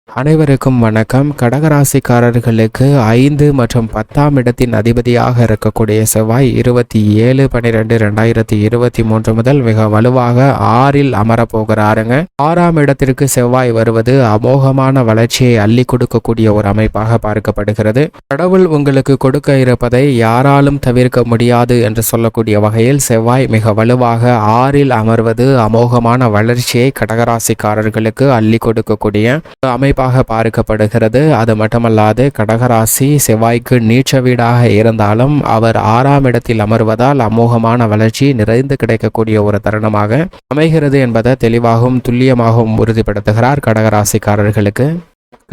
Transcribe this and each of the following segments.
அனைவருக்கும் வணக்கம். கடகராசிக்காரர்களுக்கு 5 மற்றும் 10ஆம் இடத்தின் அதிபதியாக இருக்கக்கூடிய செவ்வாய் 27/12/2023 முதல் மிக வலுவாக 6இல் அமரப்போகிறாருங்க. 6ஆம் இடத்திற்கு செவ்வாய் வருவது அமோகமான வளர்ச்சியை அள்ளி கொடுக்கக்கூடிய ஒரு அமைப்பாக பார்க்கப்படுகிறது. கடவுள் உங்களுக்கு கொடுக்க இருப்பதை யாராலும் தவிர்க்க முடியாது என்று சொல்லக்கூடிய வகையில் செவ்வாய் மிக வலுவாக 6இல் அமர்வது அமோகமான வளர்ச்சியை கடகராசிக்காரர்களுக்கு அள்ளி கொடுக்கக்கூடிய அமைப்பாக பார்க்கப்படுகிறது. அது மட்டுமல்லாது கடகராசி செவ்வாய்க்கு நீச்ச வீடாக இருந்தாலும் அவர் 6ஆம் இடத்தில் அமர்வதால் அமோகமான வளர்ச்சி நிறைந்து கிடைக்கக்கூடிய ஒரு தருணமாக அமைகிறது என்பதை தெளிவாகவும் துல்லியமாகவும் உறுதிப்படுத்துகிறார் கடகராசிக்காரர்களுக்கு.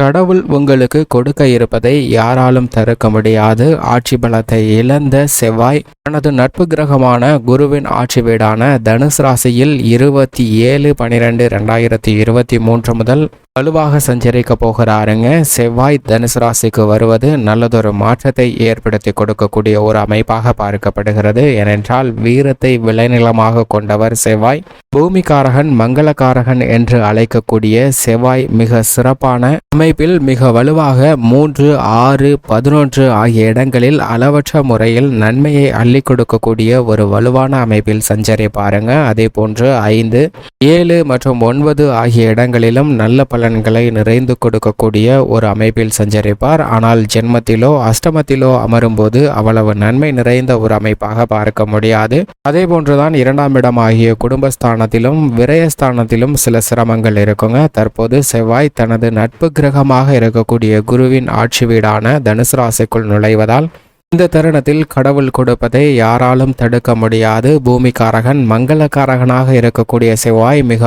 கடவுள் உங்களுக்கு கொடுக்க இருப்பதை யாராலும் தடுக்க முடியாது. ஆட்சி பலத்தை இழந்த செவ்வாய் தனது நட்பு கிரகமான குருவின் ஆட்சி வீடான தனுசு ராசியில் 27/12/2023 முதல் வலுவாக சஞ்சரிக்க போகிறாருங்க. செவ்வாய் தனுசு ராசிக்கு வருவது நல்லதொரு மாற்றத்தை ஏற்படுத்தி கொடுக்கக்கூடிய ஒரு அமைப்பாக பார்க்கப்படுகிறது. ஏனென்றால் வீரத்தை விளைநிலமாக கொண்டவர் செவ்வாய். பூமிக்காரகன் மங்களகாரகன் என்று அழைக்கக்கூடிய செவ்வாய் மிக சிறப்பான அமைப்பில் மிக வலுவாக 3, 6, 11 ஆகிய இடங்களில் அளவற்ற முறையில் நன்மையை அள்ளி கொடுக்கக்கூடிய ஒரு வலுவான அமைப்பில் சஞ்சரிப்பாருங்க. அதே போன்று 5, 7 மற்றும் 9 ஆகிய இடங்களிலும் நல்ல பலன்களை நிறைந்து கொடுக்கக்கூடிய ஒரு அமைப்பில் சஞ்சரிப்பார். ஆனால் ஜென்மத்திலோ அஷ்டமத்திலோ அமரும்போது அவ்வளவு நன்மை நிறைந்த ஒரு அமைப்பாக பார்க்க முடியாது. அதே போன்றுதான் 2ஆம் இடம் ஆகிய குடும்பஸ்தானத்திலும் விரயஸ்தானத்திலும் சில சிரமங்கள் இருக்குங்க. தற்போது செவ்வாய் தனது நட்பு கிரகமாக இருக்கக்கூடிய குருவின் ஆட்சி வீடான தனுசு ராசிக்குள் நுழைவதால் இந்த தருணத்தில் கடவுள் கொடுப்பதை யாராலும் தடுக்க முடியாது. பூமிக்காரகன் மங்களகாரகனாக இருக்கக்கூடிய செவ்வாய் மிக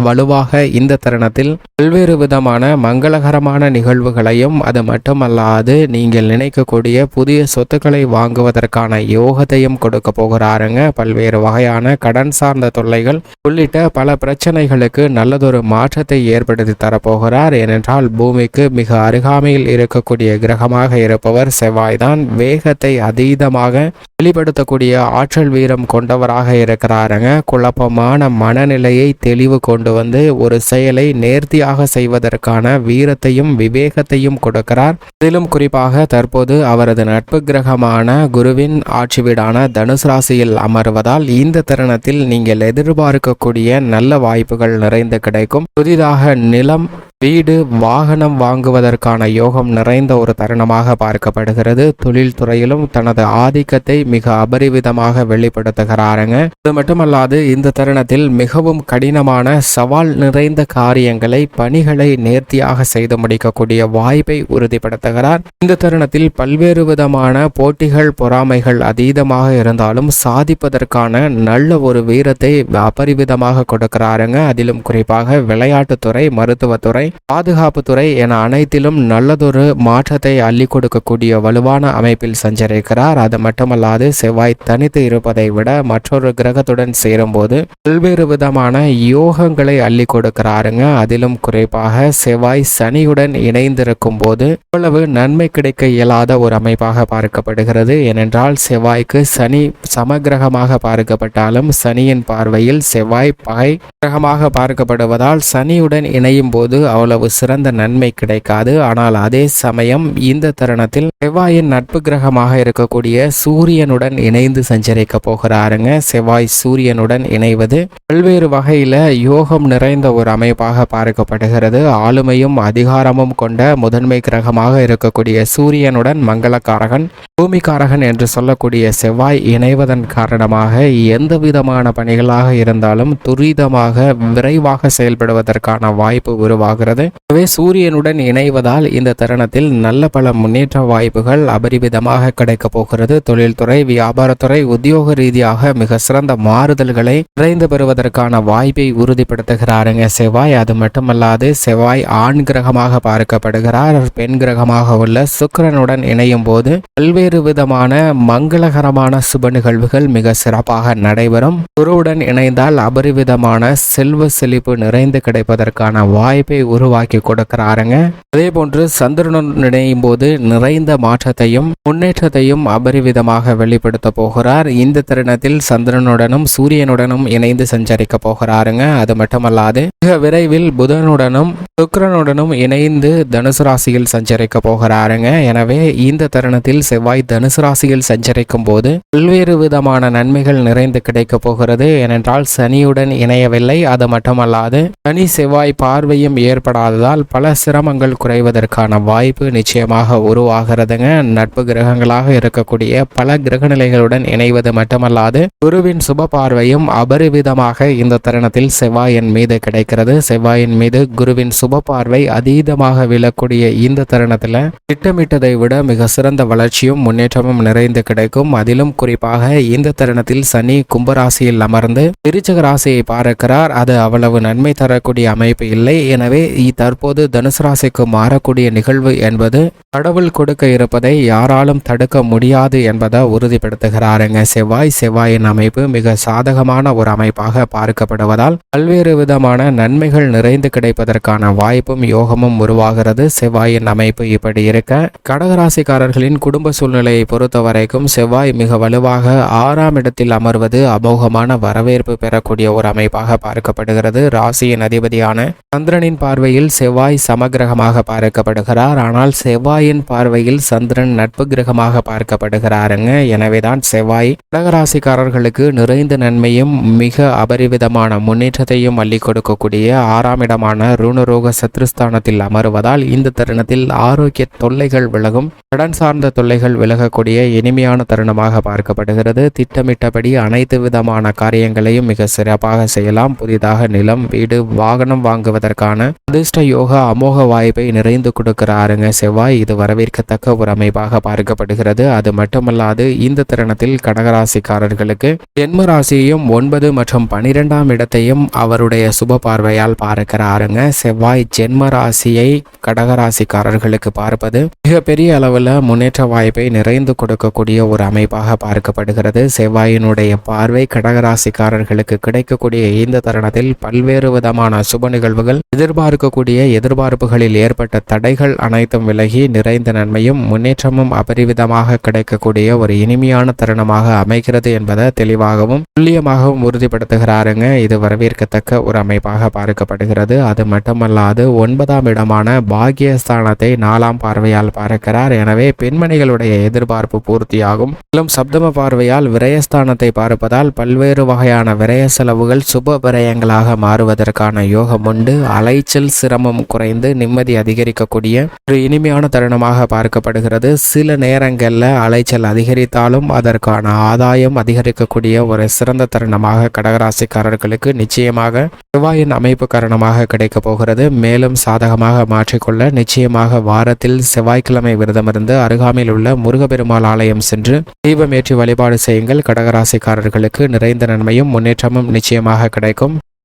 வலுவாக இந்த தருணத்தில் பல்வேறு விதமான மங்களகரமான நிகழ்வுகளையும் அது மட்டுமல்லாது நீங்கள் நினைக்கக்கூடிய புதிய சொத்துக்களை வாங்குவதற்கான யோகத்தையும் கொடுக்க போகிறாருங்க. பல்வேறு வகையான கடன் சார்ந்த தொல்லைகள் உள்ளிட்ட பல பிரச்சனைகளுக்கு நல்லதொரு மாற்றத்தை ஏற்படுத்தி தரப்போகிறார். ஏனென்றால் பூமிக்கு மிக அருகாமையில் இருக்கக்கூடிய கிரகமாக இருப்பவர் செவ்வாய்தான். அதீதமாக வெளிப்படுத்தக்கூடிய ஆற்றல் வீரம் கொண்டவராக இருக்கிறாருங்க. குழப்பமான மனநிலையை தெளிவு கொண்டு வந்து ஒரு செயலை நேர்த்தியாக செய்வதற்கான வீரத்தையும் விவேகத்தையும் கொடுக்கிறார். இதிலும் குறிப்பாக தற்போது அவரது நட்பு கிரகமான குருவின் ஆட்சி வீடான தனுசு ராசியில் அமர்வதால் இந்த தருணத்தில் நீங்கள் எதிர்பார்க்கக்கூடிய நல்ல வாய்ப்புகள் நிறைந்து கிடைக்கும். புதிதாக நிலம், வீடு, வாகனம் வாங்குவதற்கான யோகம் நிறைந்த ஒரு தருணமாக பார்க்கப்படுகிறது. தொழில்துறையிலும் தனது ஆதிக்கத்தை மிக அபரிவிதமாக வெளிப்படுத்துகிறாருங்க. அது மட்டுமல்லாது இந்த தருணத்தில் மிகவும் கடினமான சவால் நிறைந்த காரியங்களை, பணிகளை நேர்த்தியாக செய்து முடிக்கக்கூடிய வாய்ப்பை உறுதிப்படுத்துகிறார். இந்த தருணத்தில் பல்வேறு விதமான போட்டிகள், பொறாமைகள் அதீதமாக இருந்தாலும் சாதிப்பதற்கான நல்ல ஒரு வீரத்தை அபரிவிதமாக கொடுக்கிறாருங்க. அதிலும் குறிப்பாக விளையாட்டுத்துறை, மருத்துவத்துறை, பாதுகாப்புத்துறை என அனைத்திலும் நல்லதொரு மாற்றத்தை அள்ளி கொடுக்கக்கூடிய வலுவான அமைப்பில் சஞ்சரிக்கிறார். அது மட்டுமல்லாது செவ்வாய் தனித்து இருப்பதை விட மற்றொரு கிரகத்துடன் சேரும்போது பல்வேறு விதமான யோகங்களை அள்ளி கொடுக்கிறாருங்க. அதிலும் குறிப்பாக செவ்வாய் சனியுடன் இணைந்திருக்கும் போது இவ்வளவு நன்மை கிடைக்க இயலாத ஒரு அமைப்பாக பார்க்கப்படுகிறது. ஏனென்றால் செவ்வாய்க்கு சனி சமகிரகமாக பார்க்கப்பட்டாலும் சனியின் பார்வையில் செவ்வாய் பகை கிரகமாக பார்க்கப்படுவதால் சனியுடன் இணையும் போது அவ்வளவு சிறந்த நன்மை கிடைக்காது. ஆனால் அதே சமயம் இந்த தருணத்தில் செவ்வாயின் நட்பு கிரகமாக இருக்கக்கூடிய சூரியனுடன் இணைந்து சஞ்சரிக்க போகிறாருங்க. செவ்வாய் சூரியனுடன் இணைவது பல்வேறு வகையில யோகம் நிறைந்த ஒரு அமைப்பாக பார்க்கப்படுகிறது. ஆளுமையும் அதிகாரமும் கொண்ட முதன்மை கிரகமாக இருக்கக்கூடிய சூரியனுடன் மங்களகாரகன், பூமிக்காரகன் என்று சொல்லக்கூடிய செவ்வாய் இணைவதன் காரணமாக எந்த விதமான பணிகளாக இருந்தாலும் துரிதமாக விரைவாக செயல்படுவதற்கான வாய்ப்பு உருவாகிறது. எனவே சூரியனுடன் இணைவதால் இந்த தருணத்தில் நல்ல பல முன்னேற்ற வாய்ப்புகள் அபரிவிதமாக கிடைக்க போகிறது. தொழில்துறை, வியாபாரத்துறை, உத்தியோக ரீதியாக மிக சிறந்த மாறுதல்களை நிறைந்து பெறுவதற்கான வாய்ப்பை உறுதிப்படுத்துகிறாருங்க செவ்வாய். அது மட்டுமல்லாது செவ்வாய் ஆண் கிரகமாக பார்க்கப்படுகிறார். பெண் கிரகமாக உள்ள சுக்கிரனுடன் இணையும் போது பல்வேறு விதமான மங்களகரமான சுப நிகழ்வுகள் மிக சிறப்பாக நடைபெறும். குருவுடன் இணைந்தால் அபரிவிதமான செல்வ செழிப்பு நிறைந்து கிடைப்பதற்கான வாய்ப்பை உருவாக்கி கொடுக்கிறாருங்க. அதே போன்று சந்திரனுடன் இணையும் போது நிறைந்த மாற்றத்தையும் முன்னேற்றத்தையும் அபரிவிதமாக வெளிப்படுத்த போகிறார். இந்த தருணத்தில் சந்திரனுடனும் சூரியனுடனும் இணைந்து சஞ்சரிக்க போகிறாருங்க. அது மட்டுமல்லாது மிக விரைவில் புதனுடனும் சுக்கிரனுடனும் இணைந்து தனுசு ராசியில் சஞ்சரிக்க போகிறாருங்க. எனவே இந்த தருணத்தில் செவ்வாய் தனுசு ராசியில் சஞ்சரிக்கும் போது பல்வேறு விதமான நன்மைகள் நிறைந்து கிடைக்க போகிறது. ஏனென்றால் சனியுடன் இணையவில்லை. அது மட்டுமல்லாது சனி செவ்வாய் பார்வையும் ஏற்படாததால் பல சிரமங்கள் குறைவதற்கான வாய்ப்பு நிச்சயமாக உருவாகிறதுங்க. நட்பு கிரகங்களாக இருக்கக்கூடிய பல கிரகநிலைகளுடன் இணைவது மட்டுமல்லாது குருவின் சுப பார்வையும் அபரிவிதமாக இந்த தருணத்தில் செவ்வாயின் மீது கிடைக்கிறது. செவ்வாயின் மீது குருவின் சுப பார்வை அதீதமாக விழக்கூடிய இந்த தருணத்தில் திட்டமிட்டதை விட மிக சிறந்த வளர்ச்சியும் முன்னேற்றமும் நிறைந்து கிடைக்கும். அதிலும் குறிப்பாக இந்த தருணத்தில் சனி கும்பராசியில் அமர்ந்து விருச்சிக ராசியை பார்க்கிறார். அது அவ்வளவு நன்மை தரக்கூடிய அமைப்பு இல்லை. எனவே தற்போது தனுசு ராசிக்கு மாறக்கூடிய நிகழ்வு என்பது கடவுள் கொடுக்க இருப்பதை யாராலும் தடுக்க முடியாது என்பதை உறுதிப்படுத்துகிறாருங்க செவ்வாயின் அமைப்பு மிக சாதகமான ஒரு அமைப்பாக பார்க்கப்படுவதால் பல்வேறு விதமான நன்மைகள் நிறைந்து கிடைப்பதற்கான வாய்ப்பும் யோகமும் உருவாகிறது. செவ்வாயின் அமைப்பு இப்படி இருக்க கடகராசிக்காரர்களின் குடும்ப சூழ்நிலையை பொறுத்த வரைக்கும் செவ்வாய் மிக வலுவாக 6ஆம் இடத்தில் அமர்வது அமோகமான வரவேற்பு பெறக்கூடிய ஒரு அமைப்பாக பார்க்கப்படுகிறது. ராசியின் அதிபதியான சந்திரனின் பார்வையில் செவ்வாய் சமகிரகமாக பார்க்கப்படுகிறார். ஆனால் செவ்வாயின் பார்வையில் சந்திரன் நட்பு கிரகமாக பார்க்கப்படுகிறாருங்க. எனவேதான் செவ்வாய் கடகராசிக்காரர்களுக்கு நிறைந்த நன்மையும் மிக அபரிவிதமான முன்னேற்றத்தையும் அள்ளி கொடுக்கக்கூடிய 6ஆம் இடமான ருணரோக சத்ருஸ்தானத்தில் அமருவதால் இந்த தருணத்தில் ஆரோக்கிய தொல்லைகள் விலகும். கடன் சார்ந்த தொல்லைகள் விலகக்கூடிய இனிமையான தருணமாக பார்க்கப்படுகிறது. திட்டமிட்டபடி அனைத்து விதமான காரியங்களையும் மிக சிறப்பாக செய்யலாம். புதிதாக நிலம், வீடு, வாகனம் வாங்குவதற்கான அதிர்ஷ்ட யோக அமோக வாய்ப்பை நிறைந்து கொடுக்கிறாருங்க செவ்வாய். இது வரவேற்கத்தக்க ஒரு அமைப்பாக பார்க்கப்படுகிறது. அது மட்டுமல்லாது இந்த தருணத்தில் கடகராசிக்காரர்களுக்கு ஜென்ம ராசியையும் 9 மற்றும் 12ஆம் இடத்தையும் அவருடைய சுப பார்வையால் பார்க்கிறாருங்க. செவ்வாய் ஜென்ம ராசியை கடகராசிக்காரர்களுக்கு பார்ப்பது மிகப்பெரிய அளவில் முன்னேற்ற வாய்ப்பை நிறைந்து கொடுக்கக்கூடிய ஒரு அமைப்பாக பார்க்கப்படுகிறது. செவ்வாயினுடைய பார்வை கடகராசிக்காரர்களுக்கு கிடைக்கக்கூடிய இந்த தருணத்தில் பல்வேறு விதமான சுப நிகழ்வுகள், எதிர்பார்க்கக்கூடிய எதிர்பார்ப்புகளில் ஏற்பட்ட தடைகள் அனைத்தும் விலகி நிறைந்த நன்மையும் முன்னேற்றமும் அபரிவிதமாக கிடைக்கக்கூடிய ஒரு இனிமையான தருணமாக அமைகிறது என்பதை தெளிவாகவும் துல்லியமாகவும் உறுதிப்படுத்துகிறாருங்க. இது வரவேற்கத்தக்க ஒரு அமைப்பாக பார்க்கப்படுகிறது. அது மட்டுமல்லாது 9ஆம் இடமான பாக்கியஸ்தானத்தை 4ஆம் பார்வையால் பார்க்கிறார். எனவே பெண்மணிகளுடைய எதிர்பார்ப்பு பூர்த்தியாகும். மேலும் சப்தம பார்வையால் விரயஸ்தானத்தை பார்ப்பதால் பல்வேறு வகையான விரய செலவுகள் சுப விரயங்களாக மாறுவதற்கான யோகம் உண்டு. அலைச்சல் சிரமம் குறைந்து நிம்மதி அதிகரிக்கக்கூடிய ஒரு இனிமையான தருணமாக பார்க்கப்படுகிறது. சில நேரங்களில் அலைச்சல் அதிகரித்தாலும் அதற்கான ஆதாயம் அதிகரிக்கக்கூடிய ஒரு சிறந்த தருணமாக கடகராசிக்காரர்களுக்கு நிச்சயமாக செவ்வாயின் அமைப்பு காரணமாக கிடைக்க போகிறது. மேலும் சாதகமாக மாற்றிக்கொள்ள நிச்சயமாக வாரத்தில் செவ்வாய்க்கிழமை விரதமிருந்து அருகாமையில் உள்ள முருகப்பெருமாள் ஆலயம் சென்று தீபமேற்றி வழிபாடு செய்யுங்கள். கடகராசிக்காரர்களுக்கு நிறைந்த நன்மையும் முன்னேற்றமும் நிச்சயமாக கிடைக்கும்.